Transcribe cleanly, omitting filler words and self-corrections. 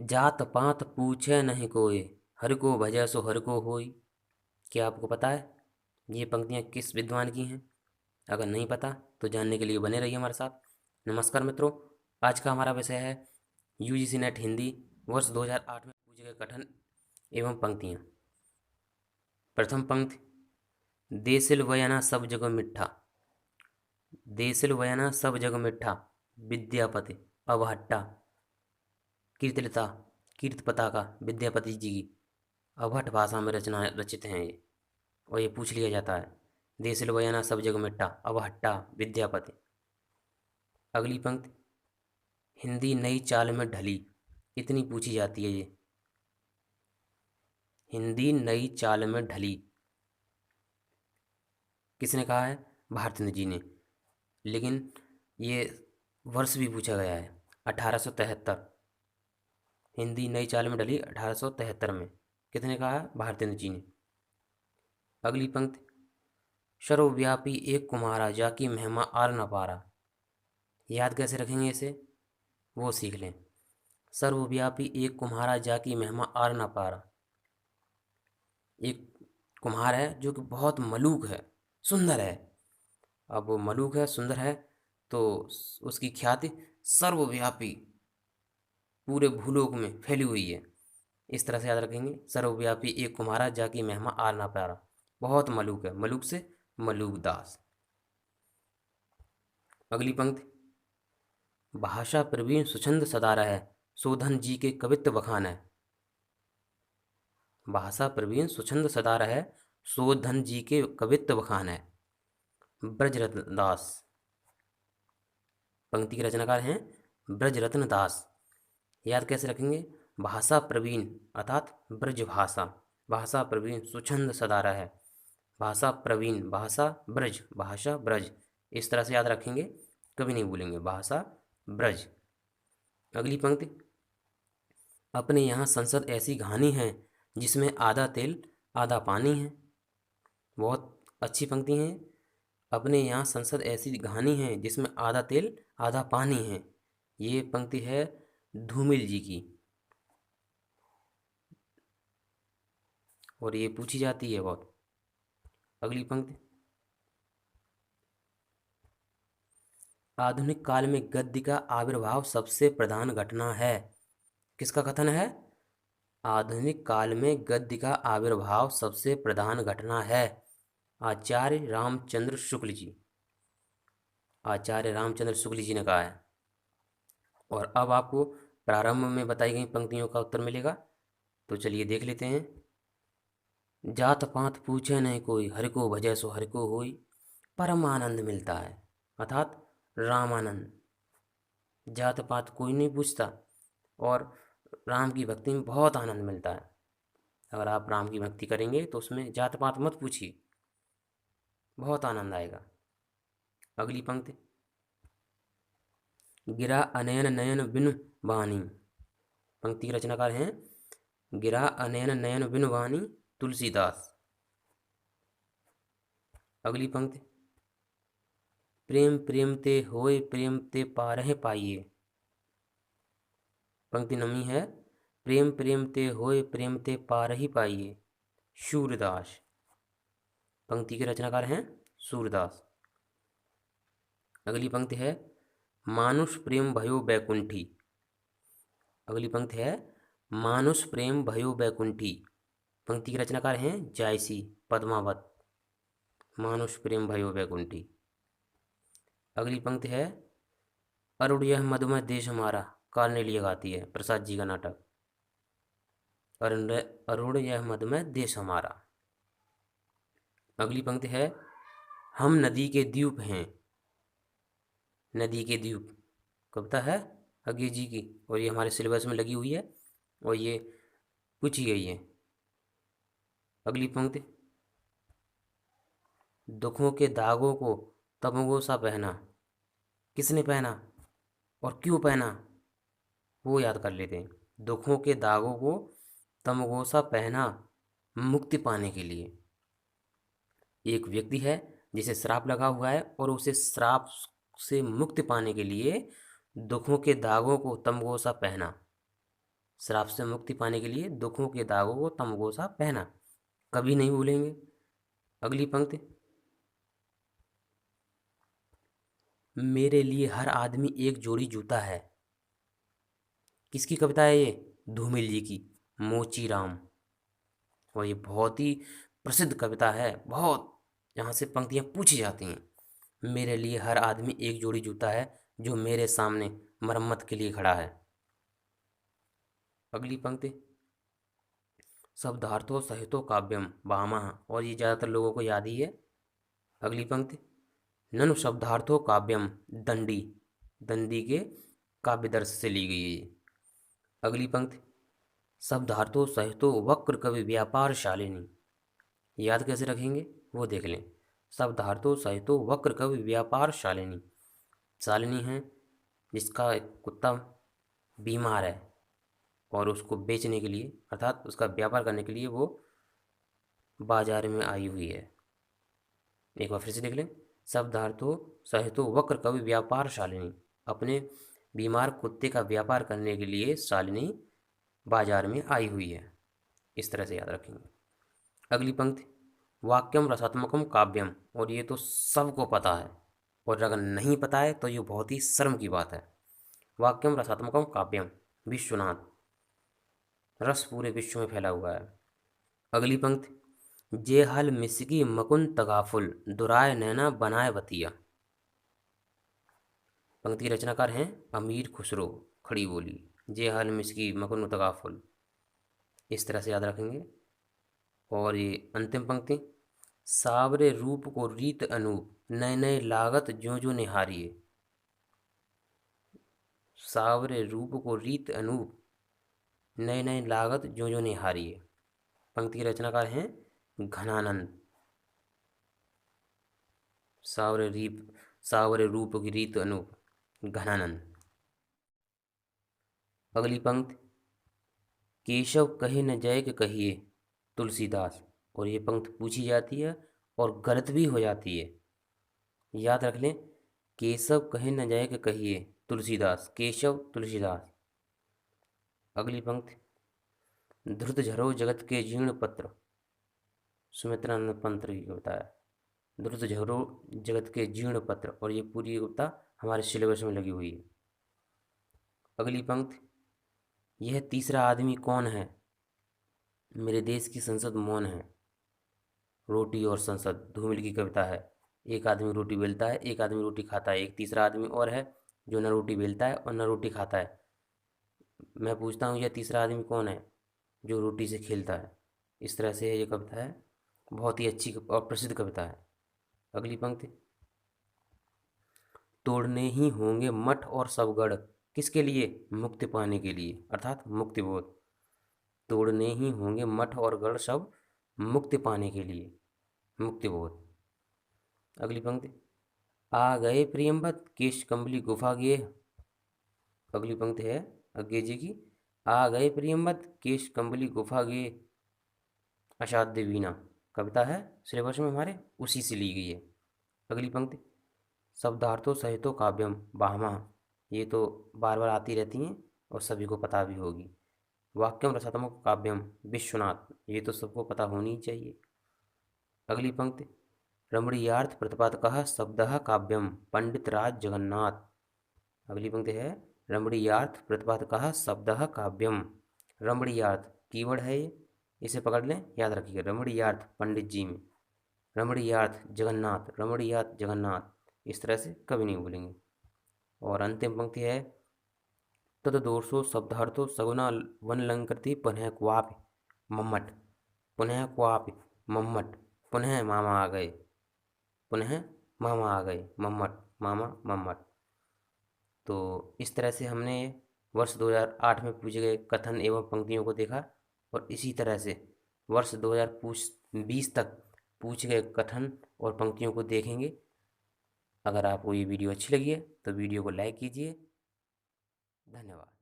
जात पात पूछे नहीं कोई, हर को भजै सो हर को होई। क्या आपको पता है ये पंक्तियाँ किस विद्वान की हैं? अगर नहीं पता तो जानने के लिए बने रहिए हमारे साथ। नमस्कार मित्रों, आज का हमारा विषय है यूजीसी नेट हिंदी वर्ष 2008 में पूछे गए कथन एवं पंक्तियाँ। प्रथम पंक्ति, देसिल वयना सब जग मिठा। देसिल वयना सब जग मिठा, विद्यापति अवहट्टा। कीर्तलिता कीर्त पताका विद्यापति जी की अवहट भाषा में रचना रचित हैं ये, और ये पूछ लिया जाता है। देसिल वयना सब जग मिट्टा, अवहट्टा विद्यापति। अगली पंक्ति, हिंदी नई चाल में ढली। इतनी पूछी जाती है ये, हिंदी नई चाल में ढली किसने कहा है? भारतेंद्र जी ने। लेकिन ये वर्ष भी पूछा गया है 1873। हिंदी नई चाल में ढली 1873 में, किसने कहा है? भारतेंद्र जी ने। अगली पंक्ति, सर्वव्यापी एक कुम्हारा जाकी महिमा आर न पारा। याद कैसे रखेंगे इसे, वो सीख लें। सर्वव्यापी एक कुम्हारा जाकी महिमा आर न पारा। एक कुम्हार है जो कि बहुत मलूक है, सुंदर है। अब वो मलूक है, सुंदर है, तो उसकी ख्याति सर्वव्यापी पूरे भूलोक में फैली हुई है। इस तरह से याद रखेंगे, सर्वव्यापी एक कुम्हारा जाकी महिमा आर ना पारा। बहुत मलूक है, मलूक से मलूक दास। अगली पंक्ति, भाषा प्रवीण सुछंद सदारा है, शोधन जी के कवित्व बखान है। भाषा प्रवीण सुछंद सदारा है, शोधन जी के कवित्व बखान है। ब्रजरत्न दास पंक्ति के रचनाकार हैं, ब्रजरत्न दास। याद कैसे रखेंगे? भाषा प्रवीण अर्थात ब्रज भाषा, भाषा प्रवीण सुछंद सदारा है। भाषा प्रवीण, भाषा ब्रज, भाषा ब्रज, इस तरह से याद रखेंगे, कभी नहीं भूलेंगे, भाषा ब्रज। अगली पंक्ति, अपने यहाँ संसद ऐसी घानी है जिसमें आधा तेल आधा पानी है। बहुत अच्छी पंक्ति है। अपने यहाँ संसद ऐसी घानी है जिसमें आधा तेल आधा पानी है। ये पंक्ति है धूमिल जी की, और ये पूछी जाती है बहुत। अगली पंक्ति, आधुनिक काल में गद्य का आविर्भाव सबसे प्रधान घटना है। किसका कथन है? आधुनिक काल में गद्य का आविर्भाव सबसे प्रधान घटना है, आचार्य रामचंद्र शुक्ल जी। आचार्य रामचंद्र शुक्ल जी ने कहा है। और अब आपको प्रारंभ में बताई गई पंक्तियों का उत्तर मिलेगा, तो चलिए देख लेते हैं। जात पात पूछे नहीं कोई, हरि को भजै सो हरि को होई। परम आनंद मिलता है, अर्थात रामानंद। जात पात कोई नहीं पूछता, और राम की भक्ति में बहुत आनंद मिलता है। अगर आप राम की भक्ति करेंगे तो उसमें जात पात मत पूछिए, बहुत आनंद आएगा। अगली पंक्ति, गिरा अनयन नयन बिनु वाणी। पंक्ति के रचनाकार हैं गिरा अनयन नयन बिनु वाणी, तुलसीदास। अगली पंक्ति, प्रेम प्रेम ते होए प्रेम ते पारह पाइए। पंक्ति नमी है, प्रेम प्रेम ते होए प्रेम ते पारही पाइए, सूरदास। पंक्ति के रचनाकार हैं सूरदास। अगली पंक्ति है, मानुष प्रेम भयो बैकुंठी। अगली पंक्ति है, मानुष प्रेम भयो बैकुंठी। पंक्ति के रचनाकार हैं जायसी, पद्मावत। मानुष प्रेम भयो बैकुंठी। अगली पंक्ति है, अरुण यह मधुमय देश हमारा। कार्नेलिया गाती है, प्रसाद जी का नाटक। अरुण यह मधुमय देश हमारा। अगली पंक्ति है, हम नदी के द्वीप हैं। नदी के द्वीप कविता है अज्ञे जी की, और ये हमारे सिलेबस में लगी हुई है, और ये पूछी गई है। अगली पंक्ति, दुखों के दागों को तमगो सा पहना। किसने पहना और क्यों पहना, वो याद कर लेते हैं। दुखों के दागों को तमगो सा पहना, मुक्ति पाने के लिए। एक व्यक्ति है जिसे श्राप लगा हुआ है, और उसे श्राप से मुक्ति पाने के लिए दुखों के दागों को तमगो सा पहना। श्राप से मुक्ति पाने के लिए दुखों के दागों को तमगोसा पहना। कभी नहीं भूलेंगे। अगली पंक्ति, मेरे लिए हर आदमी एक जोड़ी जूता है। किसकी कविता है ये? धूमिल जी की, मोची राम। और ये बहुत ही प्रसिद्ध कविता है, बहुत यहाँ से पंक्तियाँ पूछी जाती हैं। मेरे लिए हर आदमी एक जोड़ी जूता है, जो मेरे सामने मरम्मत के लिए खड़ा है। अगली पंक्ति, शब्दार्थो सहितो काव्यम वामः। और ये ज़्यादातर लोगों को याद ही है। अगली पंक्ति, ननु शब्दार्थो काव्यम दंडी। दंडी के काव्यदर्श से ली गई है ये। अगली पंक्ति, शब्दार्थो सहितो वक्र कवि व्यापार शालिनी। याद कैसे रखेंगे वो देख लें। शब्दार्थो सहितो वक्र कवि व्यापार शालिनी। शालिनी है जिसका एक कुत्ता बीमार है और उसको बेचने के लिए, अर्थात उसका व्यापार करने के लिए वो बाजार में आई हुई है। एक बार फिर से देख लें। शब्दार्थो सहितो वक्र कवि व्यापार शालिनी। अपने बीमार कुत्ते का व्यापार करने के लिए शालिनी बाजार में आई हुई है। इस तरह से याद रखेंगे। अगली पंक्ति, वाक्यम रसात्मकम काव्यम। और ये तो सबको पता है, और अगर नहीं पता है तो ये बहुत ही शर्म की बात है। वाक्यम रसात्मकम काव्यम विश्वनाथ। रस पूरे विश्व में फैला हुआ है। अगली पंक्ति, जे हल मिसकी मकुन तगाफुल दुराय नैना बनाए बतिया। पंक्ति रचनाकार हैं अमीर खुसरो, खड़ी बोली। जे हल मिसकी मकुन तगाफुल, इस तरह से याद रखेंगे। और ये अंतिम पंक्ति, सावरे रूप को रीत अनूप नए नए लागत ज्यों ज्यों निहारिए। सावरे रूप को रीत अनूप नए नए लागत ज्यों ज्यों निहारिए। पंक्ति के रचनाकार हैं घनानंद। सावरे रूप की रीत अनूप, घनानंद। अगली पंक्ति, केशव कहे न जय के कहिए, तुलसीदास। और ये पंक्ति पूछी जाती है और गलत भी हो जाती है। याद रख लें, केशव कहे न जय के कहिए, तुलसीदास। केशव तुलसीदास। अगली पंक्ति, धृत झरो जगत के जीर्ण पत्र। सुमित्रानंद पंत की कविता है, धृत झरो जगत के जीर्ण पत्र। और ये पूरी कविता हमारे सिलेबस में लगी हुई है। अगली पंक्ति, यह तीसरा आदमी कौन है, मेरे देश की संसद मौन है। रोटी और संसद, धूमिल की कविता है। एक आदमी रोटी बेलता है, एक आदमी रोटी खाता है, एक तीसरा आदमी और है जो न रोटी बेलता है और न रोटी खाता है। मैं पूछता हूँ, यह तीसरा आदमी कौन है जो रोटी से खेलता है। इस तरह से ये कविता है, बहुत ही अच्छी और प्रसिद्ध कविता है। अगली पंक्ति, तोड़ने ही होंगे मठ और सब गढ़। किसके लिए? मुक्ति पाने के लिए, अर्थात मुक्ति बोध। तोड़ने ही होंगे मठ और गढ़ सब मुक्ति पाने के लिए, मुक्ति बोध। अगली पंक्ति, आ गए प्रियंवत केश कंबली गुफा गे। अगली पंक्ति है अज्ञे जी की, आ गए प्रियंवत केश कंबली गुफा गे अषाध्य वीणा। कविता है सिलेबस में हमारे, उसी से ली गई है। अगली पंक्ति, शब्दार्थो सहितो काव्यम वामः। ये तो बार बार आती रहती हैं और सभी को पता भी होगी। वाक्यम रसात्मक काव्यम विश्वनाथ। ये तो सबको पता होनी ही चाहिए। अगली पंक्ति, रमणीयार्थ प्रतिपादकः शब्दः काव्यम पंडित राज जगन्नाथ। अगली पंक्ति है रमणीयार्थ प्रतिपादकः शब्दः काव्यम। रमणीयार्थ कीवर्ड है ये, इसे पकड़ लें, याद रखिए। रमणीयार्थ पंडित जी में, रमणीयार्थ जगन्नाथ, रमणीयार्थ जगन्नाथ। इस तरह से कभी नहीं भूलेंगे। और अंतिम पंक्ति है तददोषो शब्दार्थो सगुना वनलंकृति पुनः क्वापि मम्मट। पुनः क्वापि मम्मट, पुनः मामा आ गए, पुनः मामा आ गए, मम्मट मामा मम्मट। तो इस तरह से हमने वर्ष 2008 में पूछे गए कथन एवं पंक्तियों को देखा, और इसी तरह से वर्ष 2020 तक पूछे गए कथन और पंक्तियों को देखेंगे। अगर आपको ये वीडियो अच्छी लगी है तो वीडियो को लाइक कीजिए। धन्यवाद।